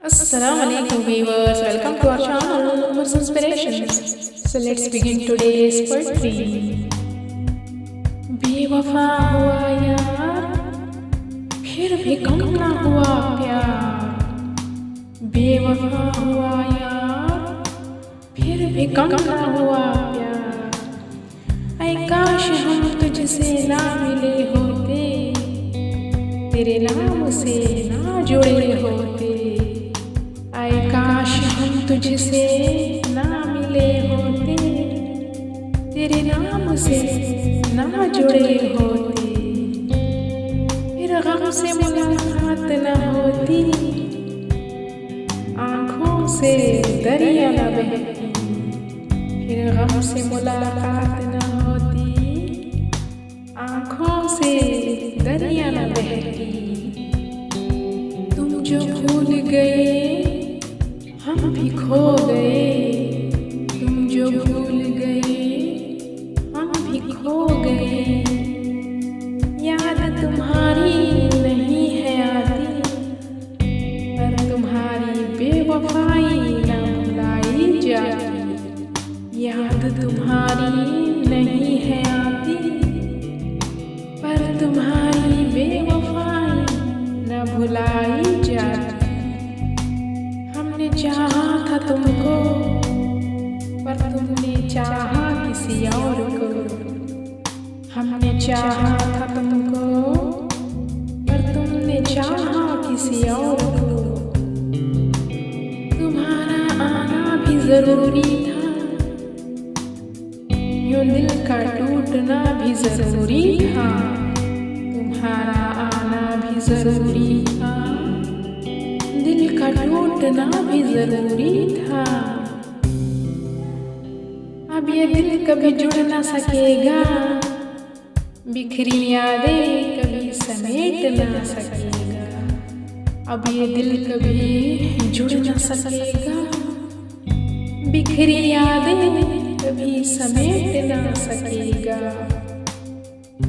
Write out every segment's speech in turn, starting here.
Assalamualaikum viewers, welcome to our channel Umars Inspirations. So let's begin today's poetry. बेवफा हुआ यार, फिर भी कम ना हुआ प्यार. बेवफा हुआ यार, फिर भी कम ना हुआ प्यार. ऐ काश हम तुझसे ना मिले होते, तेरे नाम से ना जुड़े होते. आए काश हम तुझसे ना मिले होते, तेरे नाम से ना जुड़े होते. फिर गम से मुलाकात न होती, आँखों से दरिया न बहती. फिर गम से मुलाकात न होती, आँखों से दरिया न बहती. तुम जो भूल गए हम भी खो गए, तुम जो भूल गए हम भी खो गए. याद तुम्हारी नहीं है आती, पर तुम्हारी बेवफाई न भुलाई जाती. याद तुम्हारी नहीं है आती, पर तुम्हारी बेवफाई न भुलाई जाती. हमने चाहा था तुमको, पर तुमने चाहा किसी और को. हमने चाहा था तुमको, पर तुमने चाहा किसी और को. तुम्हारा आना भी जरूरी था, यूं दिल का टूटना भी जरूरी था. तुम्हारा आना भी जरूरी था, दिल का टूटना भी जरूरी था. अब ये दिल कभी जुड़ ना सकेगा, बिखरी यादें कभी समेट ना सकेगा. अब ये दिल कभी जुड़ ना सकेगा, बिखरी यादें कभी समेट ना सकेगा.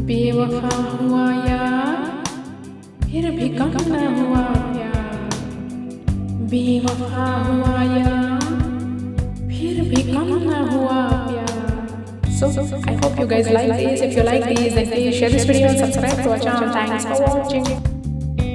बेवफा हुआ यार, फिर भी कम ना हुआ प्यार. बेवफा हुआ यार, फिर भी कम ना हुआ प्यार. So I hope you guys like this. If you like this, then please share this video and subscribe to our channel. Thanks for watching.